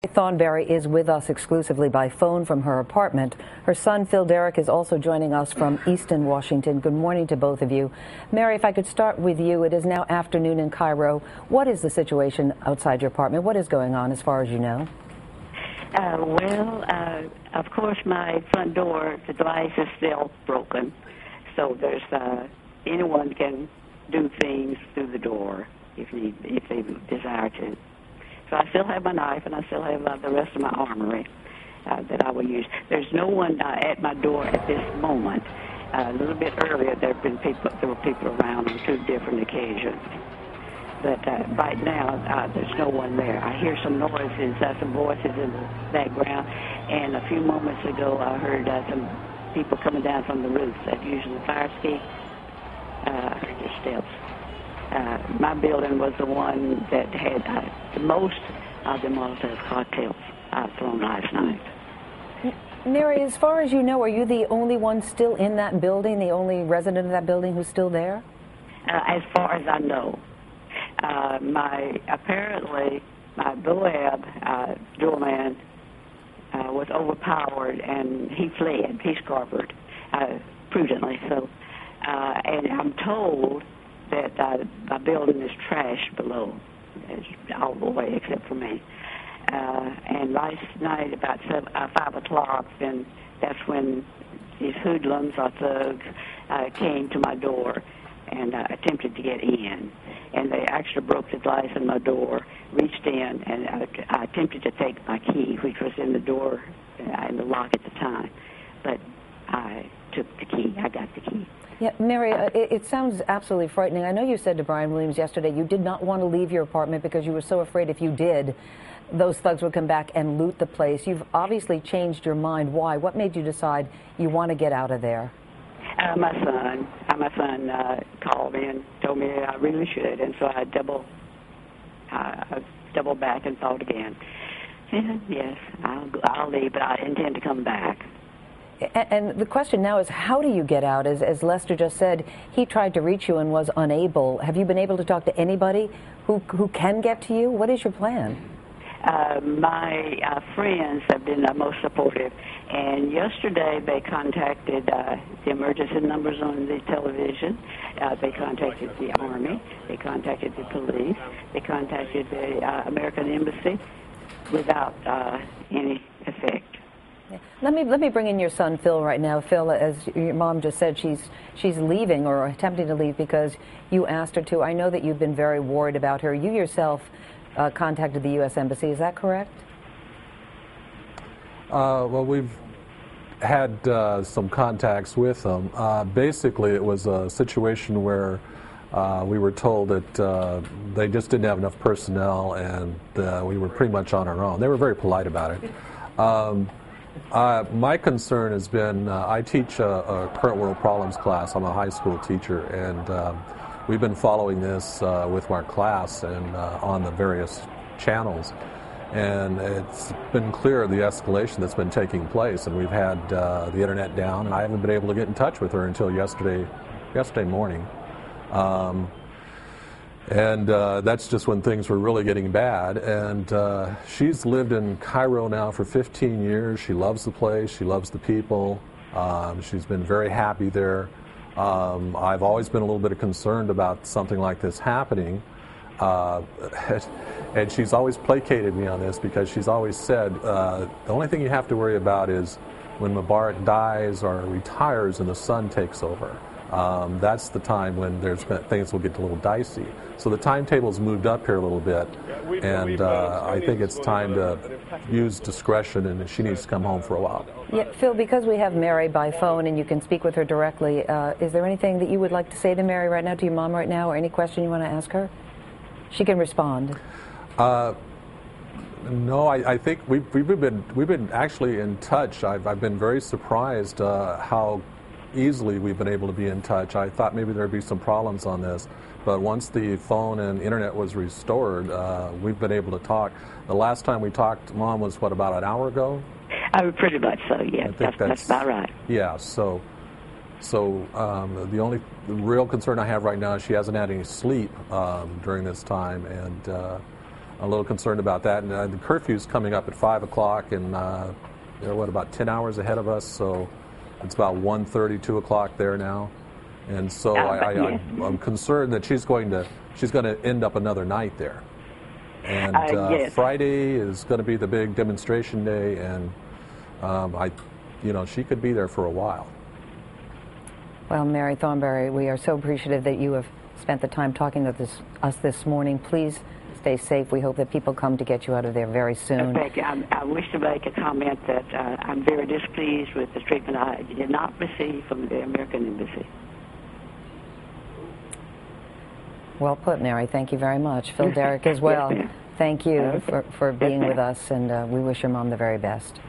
Thornberry is with us exclusively by phone from her apartment. Her son, Phil Derrick, is also joining us from Easton, Washington. Good morning to both of you. Mary, if I could start with you. It is now afternoon in Cairo. What is the situation outside your apartment? What is going on as far as you know? Of course, my front door, the device is still broken. So there's anyone can do things through the door if they desire to. So I still have my knife, and I still have the rest of my armory that I will use. There's no one at my door at this moment. A little bit earlier, there were people around on two different occasions. But right now, there's no one there. I hear some noises, some voices in the background, and a few moments ago, I heard some people coming down from the roof that using the fire escape. I heard their steps. My building was the one that had the most of the Molotov cocktails thrown last night. Mary, as far as you know, are you the only one still in that building, the only resident of that building who's still there? As far as I know. Apparently, my Boab doorman was overpowered, and he fled. He scarpered prudently. So, and I'm told that my building is trashed below, all the way except for me. And last night, about 5 o'clock, then that's when these hoodlums or thugs came to my door and attempted to get in. And they actually broke the glass in my door, reached in, and I attempted to take my key, which was in the door, in the lock at the time. But I took the key. I got the key. Yeah, Mary, it sounds absolutely frightening. I know you said to Brian Williams yesterday you did not want to leave your apartment because you were so afraid if you did, those thugs would come back and loot the place. You've obviously changed your mind. Why? What made you decide you want to get out of there? My son called me and told me I really should, and so I doubled back and thought again. And yes, I'll leave, but I intend to come back. And the question now is, how do you get out? As Lester just said, he tried to reach you and was unable. Have you been able to talk to anybody who can get to you? What is your plan? My friends have been most supportive, and yesterday they contacted the emergency numbers on the television. They contacted the Army. They contacted the police. They contacted the American Embassy without any effect. Let me bring in your son, Phil, right now. Phil, as your mom just said, she's leaving or attempting to leave because you asked her to. I know that you've been very worried about her. You yourself contacted the U.S. Embassy. Is that correct? Well, we've had some contacts with them. Basically, it was a situation where we were told that they just didn't have enough personnel, and we were pretty much on our own. They were very polite about it. My concern has been, I teach a current world problems class. I'm a high school teacher, and we've been following this with our class and on the various channels. And it's been clear the escalation that's been taking place, and we've had the internet down, and I haven't been able to get in touch with her until yesterday morning. And that's just when things were really getting bad. And she's lived in Cairo now for 15 years. She loves the place. She loves the people. She's been very happy there. I've always been a little bit concerned about something like this happening. And she's always placated me on this because she's always said, the only thing you have to worry about is when Mubarak dies or retires and the son takes over. That's the time when things will get a little dicey. So the timetable's moved up here a little bit, and I think it's time to use discretion, and she needs to come home for a while. Yeah, Phil, because we have Mary by phone and you can speak with her directly, is there anything that you would like to say to Mary right now, to your mom right now, or any question you want to ask her? She can respond. No, I think we've been actually in touch. I've been very surprised how easily we've been able to be in touch. I thought maybe there'd be some problems on this, but once the phone and internet was restored, we've been able to talk. The last time we talked, Mom, was what, about an hour ago? Pretty much so, yeah. That's about right. Yeah, so the only real concern I have right now is she hasn't had any sleep during this time, and a little concerned about that. And the curfew's coming up at 5 o'clock, and they're, what, about 10 hours ahead of us, so it's about 1:30, 2 o'clock there now. And so I'm concerned that she's going to end up another night there. And yes. Friday is going to be the big demonstration day, and she could be there for a while. Well, Mary Thornberry, we are so appreciative that you have spent the time talking with us this morning. Please stay safe. We hope that people come to get you out of there very soon. Thank you. I wish to make a comment that I'm very displeased with the treatment I did not receive from the American Embassy. Well put, Mary. Thank you very much. Phil Derrick as well. Yes, thank you okay. for being Yes, with us, and we wish your mom the very best.